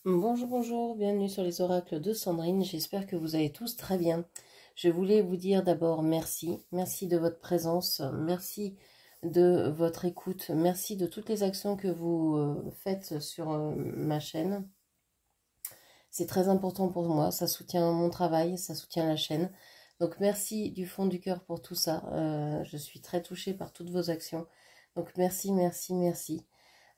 Bonjour, bonjour, bienvenue sur les oracles de Sandrine, j'espère que vous allez tous très bien. Je voulais vous dire d'abord merci, merci de votre présence, merci de votre écoute, merci de toutes les actions que vous faites sur ma chaîne. C'est très important pour moi, ça soutient mon travail, ça soutient la chaîne. Donc merci du fond du cœur pour tout ça, je suis très touchée par toutes vos actions. Donc merci, merci, merci.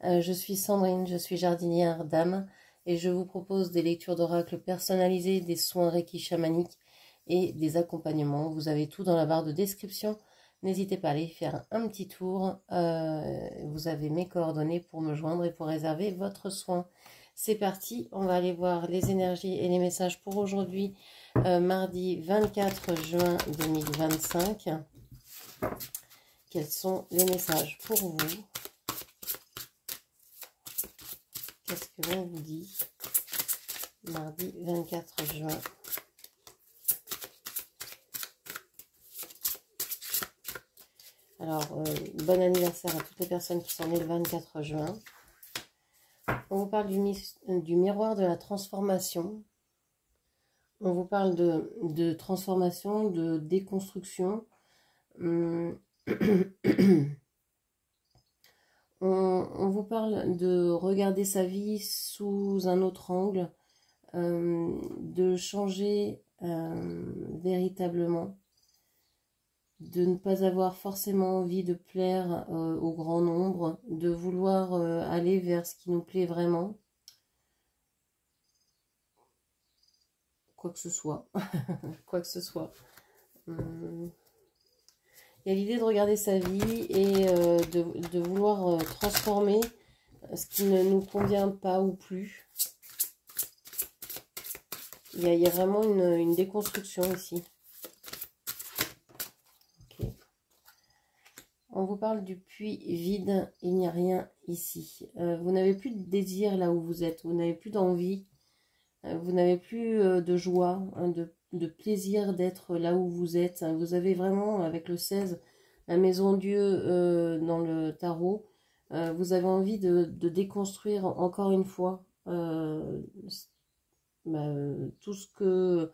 Je suis Sandrine, je suis jardinière d'âme et je vous propose des lectures d'oracle personnalisées, des soins Reiki chamaniques et des accompagnements. Vous avez tout dans la barre de description. N'hésitez pas à aller faire un petit tour. Vous avez mes coordonnées pour me joindre et pour réserver votre soin. C'est parti, on va aller voir les énergies et les messages pour aujourd'hui, mardi 24 juin 2025. Quels sont les messages pour vous? Qu'est-ce que l'on vous dit mardi 24 juin? Alors, bon anniversaire à toutes les personnes qui sont nées le 24 juin. On vous parle du miroir de la transformation. On vous parle de transformation, de déconstruction. On vous parle de regarder sa vie sous un autre angle, de changer véritablement, de ne pas avoir forcément envie de plaire au grand nombre, de vouloir aller vers ce qui nous plaît vraiment, quoi que ce soit, quoi que ce soit. Il y a l'idée de regarder sa vie et de vouloir transformer ce qui ne nous convient pas ou plus. Il y a vraiment une déconstruction ici. Okay. On vous parle du puits vide, il n'y a rien ici. Vous n'avez plus de désir là où vous êtes, vous n'avez plus d'envie, vous n'avez plus de joie, de plaisir d'être là où vous êtes. Vous avez vraiment, avec le 16, la maison Dieu dans le tarot, vous avez envie de déconstruire encore une fois tout ce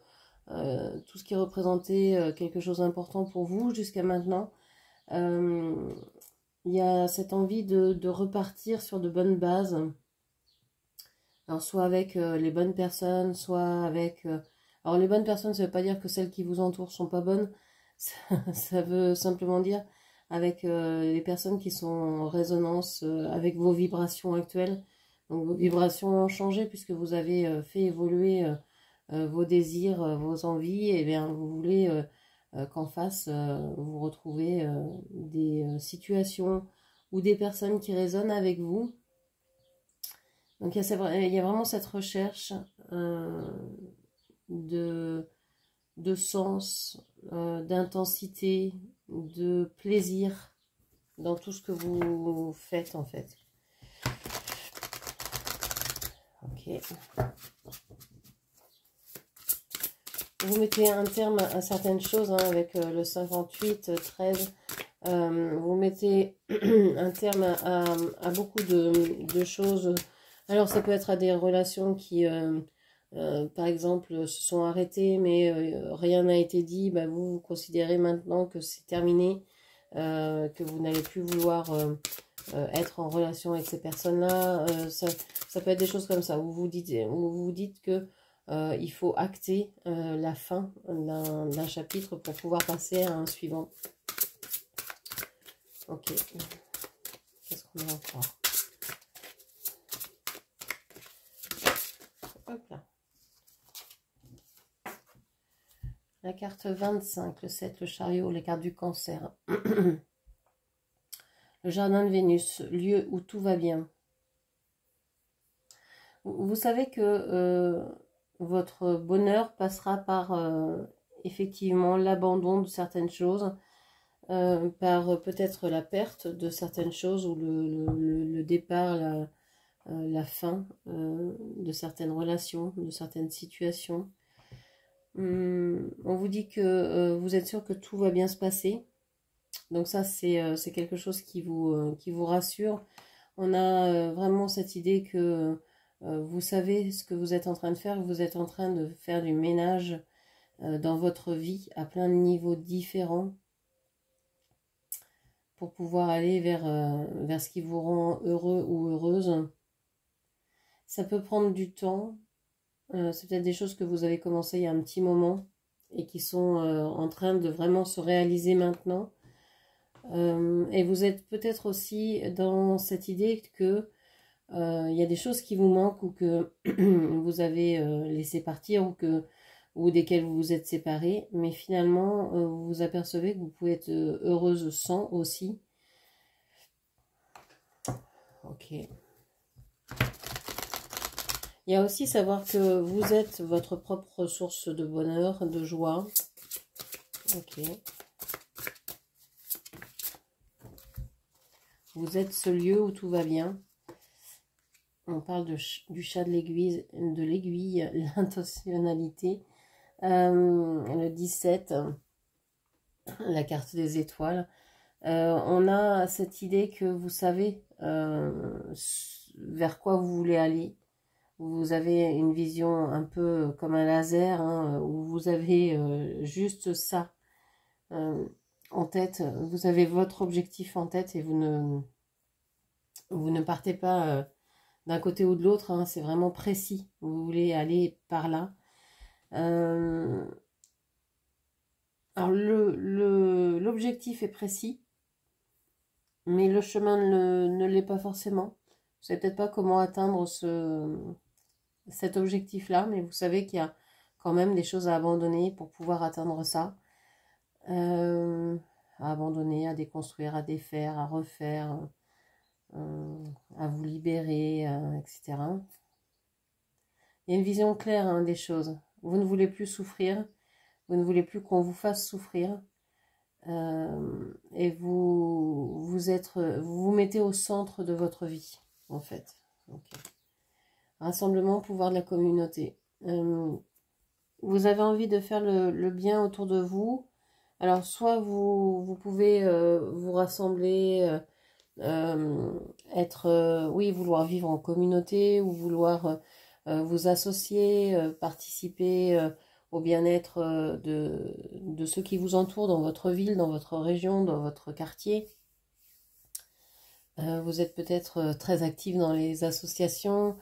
qui représentait quelque chose d'important pour vous jusqu'à maintenant. Il y a cette envie de repartir sur de bonnes bases. Alors soit avec les bonnes personnes, soit avec... alors les bonnes personnes, ça ne veut pas dire que celles qui vous entourent sont pas bonnes. Ça veut simplement dire avec les personnes qui sont en résonance avec vos vibrations actuelles. Donc vos vibrations ont changé puisque vous avez fait évoluer vos désirs, vos envies. Et bien vous voulez qu'en face, vous retrouvez des situations ou des personnes qui résonnent avec vous. Donc il y a vraiment cette recherche de sens, d'intensité, de plaisir dans tout ce que vous faites en fait. Ok. Vous mettez un terme à certaines choses hein, avec le 58, 13. Vous mettez un terme à beaucoup de choses. Alors ça peut être à des relations qui, par exemple, se sont arrêtées, mais rien n'a été dit. Bah, vous considérez maintenant que c'est terminé, que vous n'allez plus vouloir être en relation avec ces personnes-là. Ça peut être des choses comme ça, où vous dites que il faut acter la fin d'un chapitre pour pouvoir passer à un suivant. Ok. Qu'est-ce qu'on a encore? Hop là. La carte 25, le 7, le chariot, les cartes du cancer. Le jardin de Vénus, lieu où tout va bien. Vous savez que votre bonheur passera par effectivement l'abandon de certaines choses, par peut-être la perte de certaines choses ou le départ, la fin de certaines relations, de certaines situations. On vous dit que vous êtes sûr que tout va bien se passer. Donc ça, c'est quelque chose qui vous rassure. On a vraiment cette idée que Vous savez ce que vous êtes en train de faire. Vous êtes en train de faire du ménage dans votre vie à plein de niveaux différents pour pouvoir aller vers ce qui vous rend heureux ou heureuse. Ça peut prendre du temps. C'est peut-être des choses que vous avez commencé il y a un petit moment et qui sont en train de vraiment se réaliser maintenant. Et vous êtes peut-être aussi dans cette idée que il y a des choses qui vous manquent ou que vous avez laissé partir ou desquelles vous vous êtes séparés, mais finalement vous vous apercevez que vous pouvez être heureuse sans aussi. Ok. Il y a aussi savoir que vous êtes votre propre source de bonheur, de joie. Ok. Vous êtes ce lieu où tout va bien. On parle du chat de l'aiguille, l'intentionnalité. Le 17, la carte des étoiles. On a cette idée que vous savez vers quoi vous voulez aller. Vous avez une vision un peu comme un laser, hein, où vous avez juste ça en tête. Vous avez votre objectif en tête et vous ne partez pas d'un côté ou de l'autre, hein, c'est vraiment précis. Vous voulez aller par là. Alors l'objectif est précis, mais le chemin ne l'est pas forcément. Vous savez peut-être pas comment atteindre cet objectif-là, mais vous savez qu'il y a quand même des choses à abandonner pour pouvoir atteindre ça. À abandonner, à déconstruire, à défaire, à refaire, à vous libérer, etc. Il y a une vision claire, hein, des choses. Vous ne voulez plus souffrir, vous ne voulez plus qu'on vous fasse souffrir. Et vous vous mettez au centre de votre vie, en fait. Okay. Rassemblement, pouvoir de la communauté. Vous avez envie de faire le bien autour de vous. Alors, soit vous pouvez vous rassembler, oui, vouloir vivre en communauté ou vouloir vous associer, participer au bien-être de ceux qui vous entourent dans votre ville, dans votre région, dans votre quartier. Vous êtes peut-être très actif dans les associations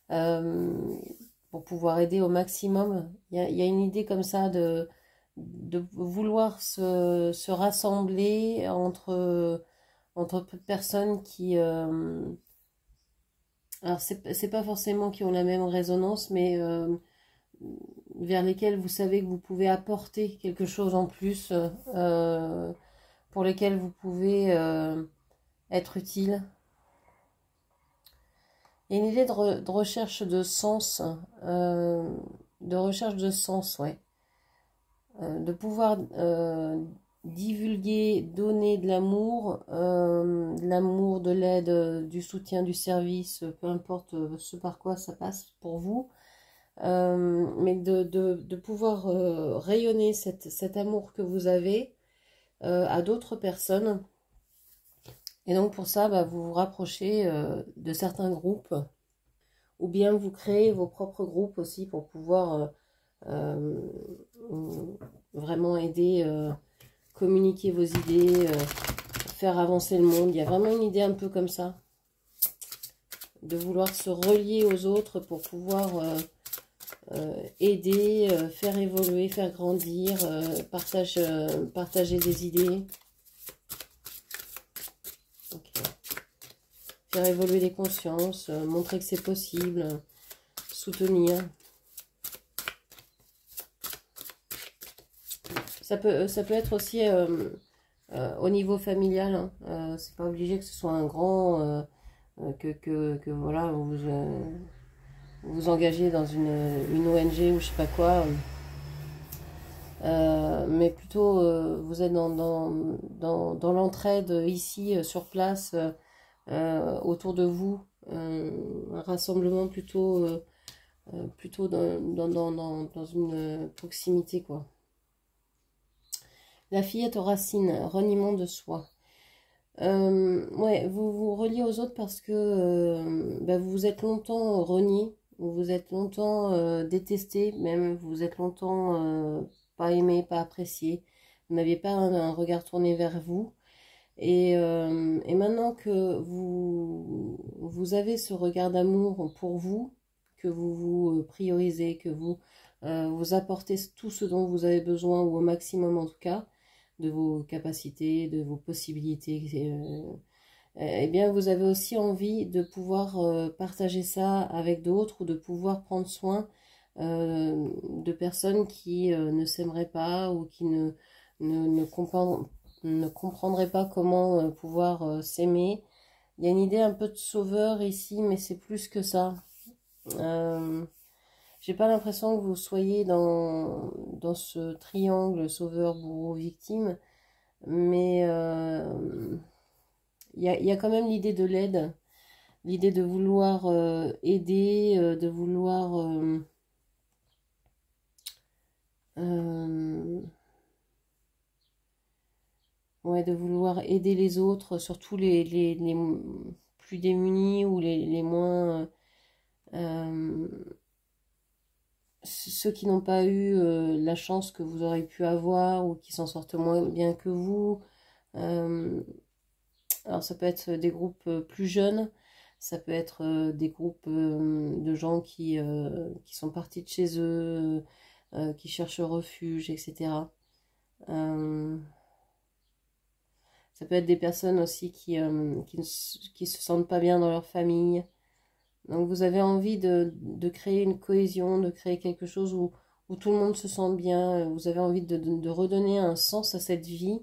pour pouvoir aider au maximum. Il y a une idée comme ça de vouloir se rassembler entre personnes qui... alors, c'est pas forcément qui ont la même résonance, mais vers lesquelles vous savez que vous pouvez apporter quelque chose en plus, pour lesquelles vous pouvez être utile. Il y a une idée de recherche de sens, ouais. De pouvoir divulguer, donner de l'amour, de l'aide, du soutien, du service, peu importe ce par quoi ça passe pour vous, mais de pouvoir rayonner cet amour que vous avez à d'autres personnes. Et donc pour ça, vous vous rapprochez de certains groupes, ou bien vous créez vos propres groupes aussi pour pouvoir vraiment aider, communiquer vos idées, faire avancer le monde. Il y a vraiment une idée un peu comme ça, de vouloir se relier aux autres pour pouvoir aider, faire évoluer, faire grandir, partager des idées. Okay. Faire évoluer les consciences, montrer que c'est possible, soutenir. Ça peut être aussi au niveau familial, hein. C'est pas obligé que ce soit un grand, que voilà, vous engagez dans une ONG ou je sais pas quoi, mais plutôt vous êtes dans l'entraide ici sur place, autour de vous, un rassemblement plutôt dans une proximité, quoi. La fillette aux racines, reniement de soi. Ouais, vous vous reliez aux autres parce que bah, vous vous êtes longtemps renié, vous vous êtes longtemps détesté, même vous vous êtes longtemps pas aimé, pas apprécié. Vous n'aviez pas un regard tourné vers vous. Et maintenant que vous avez ce regard d'amour pour vous, que vous vous priorisez, que vous vous apportez tout ce dont vous avez besoin, ou au maximum en tout cas, de vos capacités, de vos possibilités, eh bien vous avez aussi envie de pouvoir partager ça avec d'autres ou de pouvoir prendre soin de personnes qui ne s'aimeraient pas ou qui ne comprendraient pas comment pouvoir s'aimer. Il y a une idée un peu de sauveur ici, mais c'est plus que ça. Euh, j'ai pas l'impression que vous soyez dans ce triangle sauveur, bourreau, victime, mais il y a quand même l'idée de l'aide, l'idée de vouloir aider, de vouloir euh, ouais, de vouloir aider les autres, surtout les plus démunis ou les moins euh, ceux qui n'ont pas eu la chance que vous aurez pu avoir ou qui s'en sortent moins bien que vous. Euh, alors ça peut être des groupes plus jeunes, ça peut être des groupes de gens qui sont partis de chez eux, qui cherchent refuge, etc. Euh, Ça peut être des personnes aussi qui se sentent pas bien dans leur famille. Donc vous avez envie de créer une cohésion, de créer quelque chose où tout le monde se sent bien. Vous avez envie de redonner un sens à cette vie,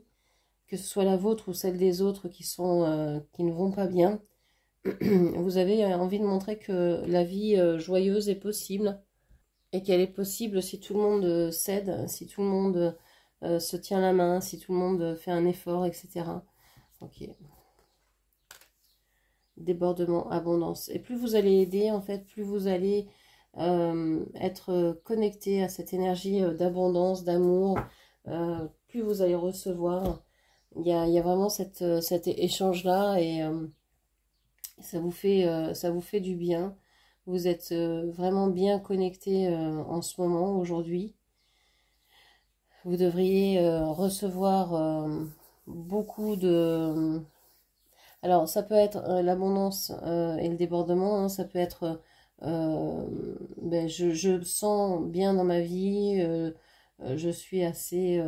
que ce soit la vôtre ou celle des autres qui ne vont pas bien. Vous avez envie de montrer que la vie joyeuse est possible et qu'elle est possible si tout le monde s'aide, si tout le monde se tient la main, si tout le monde fait un effort, etc. Ok. Débordement, abondance. Et plus vous allez aider, en fait, plus vous allez être connecté à cette énergie d'abondance, d'amour, plus vous allez recevoir. Il y a vraiment cet échange-là et ça vous fait du bien. Vous êtes vraiment bien connecté en ce moment, aujourd'hui. Vous devriez recevoir beaucoup de... Alors, ça peut être l'abondance et le débordement, hein, ça peut être ben, je sens bien dans ma vie, je suis assez,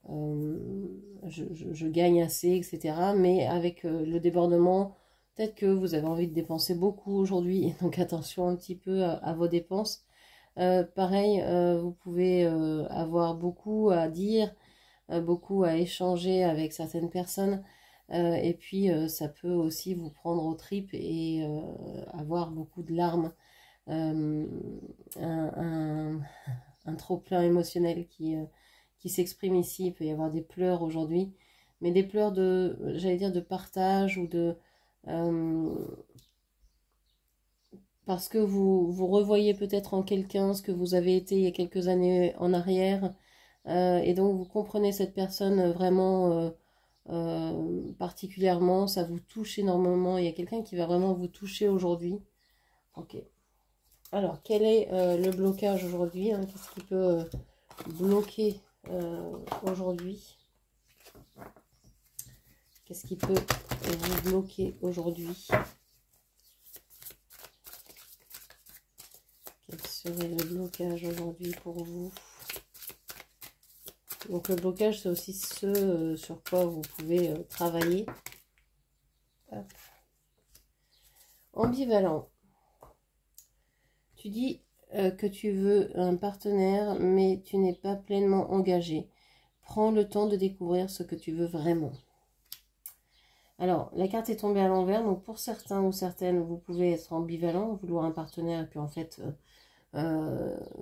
je gagne assez, etc. Mais avec le débordement, peut-être que vous avez envie de dépenser beaucoup aujourd'hui, donc attention un petit peu à vos dépenses. Pareil, vous pouvez avoir beaucoup à dire, beaucoup à échanger avec certaines personnes. Et puis, ça peut aussi vous prendre aux tripes et avoir beaucoup de larmes, euh, un, un trop-plein émotionnel qui s'exprime ici. Il peut y avoir des pleurs aujourd'hui, mais des pleurs de, j'allais dire, de partage ou de... euh, parce que vous revoyez peut-être en quelqu'un ce que vous avez été il y a quelques années en arrière, et donc vous comprenez cette personne vraiment particulièrement, ça vous touche énormément. Il y a quelqu'un qui va vraiment vous toucher aujourd'hui. Ok. Alors, quel est le blocage aujourd'hui, hein? Qu'est-ce qui peut bloquer aujourd'hui? Qu'est-ce qui peut vous bloquer aujourd'hui? Quel serait le blocage aujourd'hui pour vous? Donc le blocage, c'est aussi ce sur quoi vous pouvez travailler. Hop. Ambivalent. Tu dis que tu veux un partenaire, mais tu n'es pas pleinement engagé. Prends le temps de découvrir ce que tu veux vraiment. Alors, la carte est tombée à l'envers, donc pour certains ou certaines, vous pouvez être ambivalent, vouloir un partenaire, et puis en fait,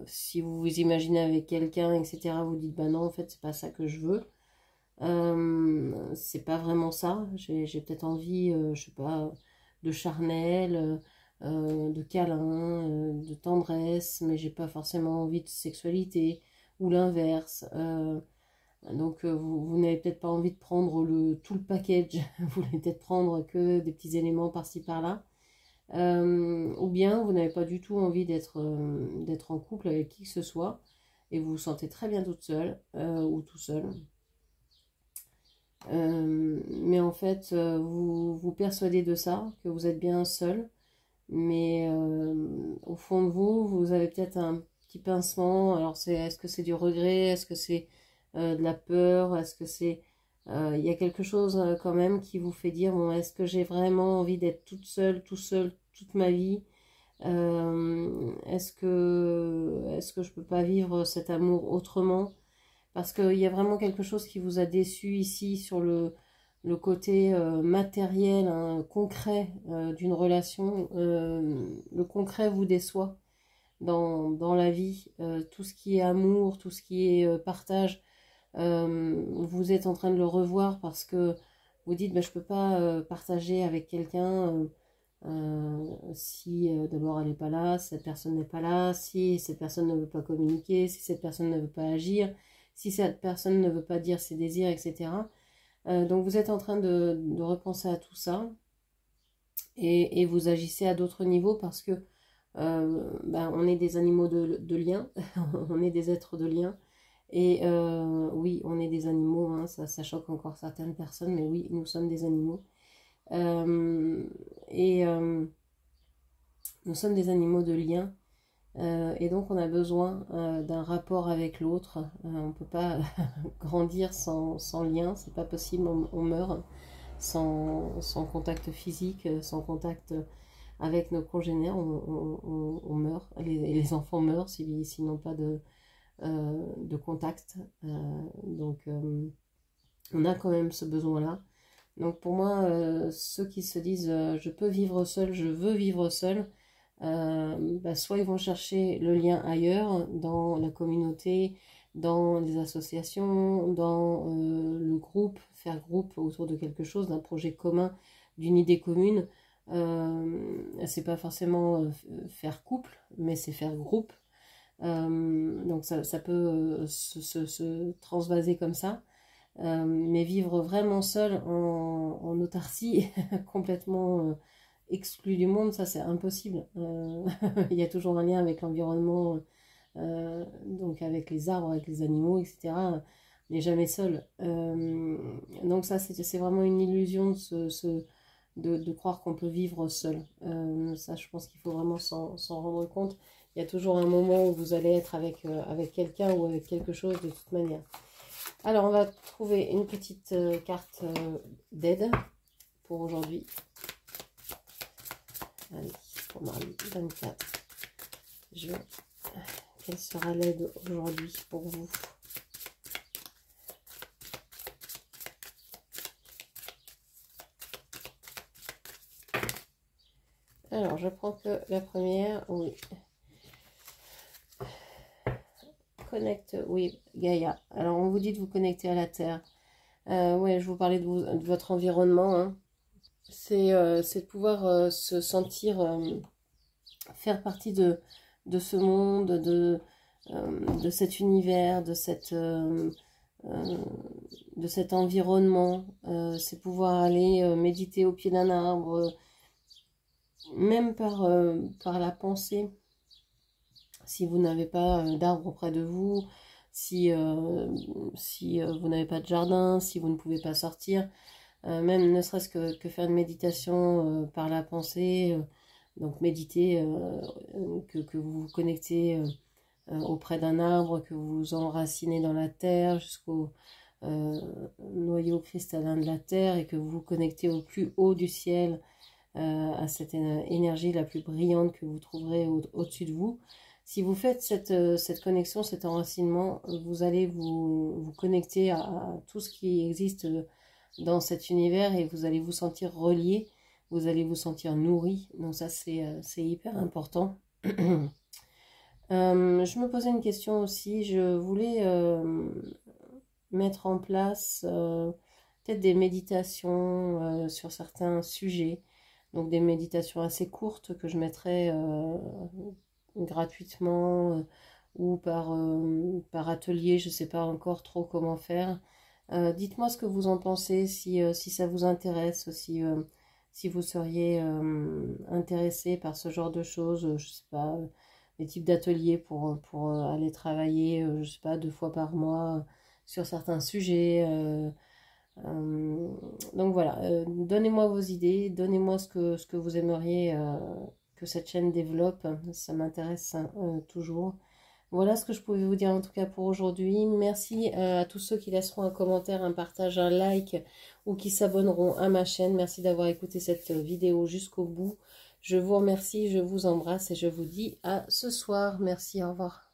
si vous vous imaginez avec quelqu'un, etc., vous dites, bah non, en fait, c'est pas ça que je veux. C'est pas vraiment ça. J'ai peut-être envie, je sais pas, de charnel, de câlin, de tendresse, mais j'ai pas forcément envie de sexualité, ou l'inverse. Donc vous n'avez peut-être pas envie de prendre tout le package, vous voulez peut-être prendre que des petits éléments par-ci par-là. Ou bien vous n'avez pas du tout envie d'être en couple avec qui que ce soit et vous vous sentez très bien toute seule ou tout seul. Mais en fait, vous vous persuadez de ça, que vous êtes bien seul, mais au fond de vous, vous avez peut-être un petit pincement. Alors est-ce que c'est du regret? Est-ce que c'est de la peur? Est-ce que c'est... Il y a quelque chose quand même qui vous fait dire, bon, est-ce que j'ai vraiment envie d'être toute seule, tout seul, toute ma vie? Est-ce que je peux pas vivre cet amour autrement? Parce qu'il y a vraiment quelque chose qui vous a déçu ici sur le côté matériel, hein, concret d'une relation. Le concret vous déçoit dans la vie. Tout ce qui est amour, tout ce qui est partage, vous êtes en train de le revoir parce que vous dites, bah, je ne peux pas partager avec quelqu'un si d'abord elle n'est pas là, si cette personne n'est pas là, si cette personne ne veut pas communiquer, si cette personne ne veut pas agir, si cette personne ne veut pas dire ses désirs, etc. Donc vous êtes en train de repenser à tout ça et vous agissez à d'autres niveaux parce que ben, on est des animaux de lien, on est des êtres de lien. Et oui, on est des animaux, hein, ça choque encore certaines personnes, mais oui, nous sommes des animaux. Et nous sommes des animaux de lien. Et donc on a besoin d'un rapport avec l'autre. On ne peut pas grandir sans lien, c'est pas possible, on meurt sans contact physique, sans contact avec nos congénères, on meurt. Les enfants meurent s'ils n'ont pas de contact. Donc on a quand même ce besoin-là. Donc pour moi, ceux qui se disent je peux vivre seul, je veux vivre seul, bah, soit ils vont chercher le lien ailleurs, dans la communauté, dans les associations, dans le groupe, faire groupe autour de quelque chose, d'un projet commun, d'une idée commune. C'est pas forcément faire couple, mais c'est faire groupe. Donc ça peut se transvaser comme ça. Mais vivre vraiment seul en autarcie, complètement exclu du monde, ça c'est impossible. Il y a toujours un lien avec l'environnement, donc avec les arbres, avec les animaux, etc. On n'est jamais seul. Donc ça c'est vraiment une illusion de croire qu'on peut vivre seul. Ça je pense qu'il faut vraiment s'en rendre compte. Il y a toujours un moment où vous allez être avec quelqu'un ou avec quelque chose de toute manière. Alors, on va trouver une petite carte d'aide pour aujourd'hui. Allez, pour mardi 24 juin. Quelle sera l'aide aujourd'hui pour vous? Alors, je prends que la première. Oui. Connecte, oui, Gaïa. Alors, on vous dit de vous connecter à la Terre. Ouais, je vous parlais de votre environnement. Hein. C'est de pouvoir se sentir faire partie de ce monde, de cet univers, de cet environnement. C'est pouvoir aller méditer au pied d'un arbre, même par la pensée. Si vous n'avez pas d'arbre auprès de vous, si vous n'avez pas de jardin, si vous ne pouvez pas sortir, même ne serait-ce que faire une méditation par la pensée, donc méditer, que vous vous connectez auprès d'un arbre, que vous vous enracinez dans la terre jusqu'au noyau cristallin de la terre et que vous vous connectez au plus haut du ciel, à cette énergie la plus brillante que vous trouverez au-dessus de vous. Si vous faites cette connexion, cet enracinement, vous allez vous connecter à tout ce qui existe dans cet univers et vous allez vous sentir relié, vous allez vous sentir nourri. Donc ça, c'est hyper important. Je me posais une question aussi. Je voulais mettre en place peut-être des méditations sur certains sujets. Donc des méditations assez courtes que je mettrais gratuitement ou par atelier, je ne sais pas encore trop comment faire. Dites-moi ce que vous en pensez, si ça vous intéresse, si vous seriez intéressé par ce genre de choses, je sais pas, des types d'ateliers pour aller travailler, je sais pas, 2 fois par mois sur certains sujets. Euh, donc voilà, donnez-moi vos idées, donnez-moi ce que vous aimeriez que cette chaîne développe, ça m'intéresse toujours. Voilà ce que je pouvais vous dire en tout cas pour aujourd'hui. Merci à tous ceux qui laisseront un commentaire, un partage, un like ou qui s'abonneront à ma chaîne. Merci d'avoir écouté cette vidéo jusqu'au bout. Je vous remercie, je vous embrasse et je vous dis à ce soir. Merci, au revoir.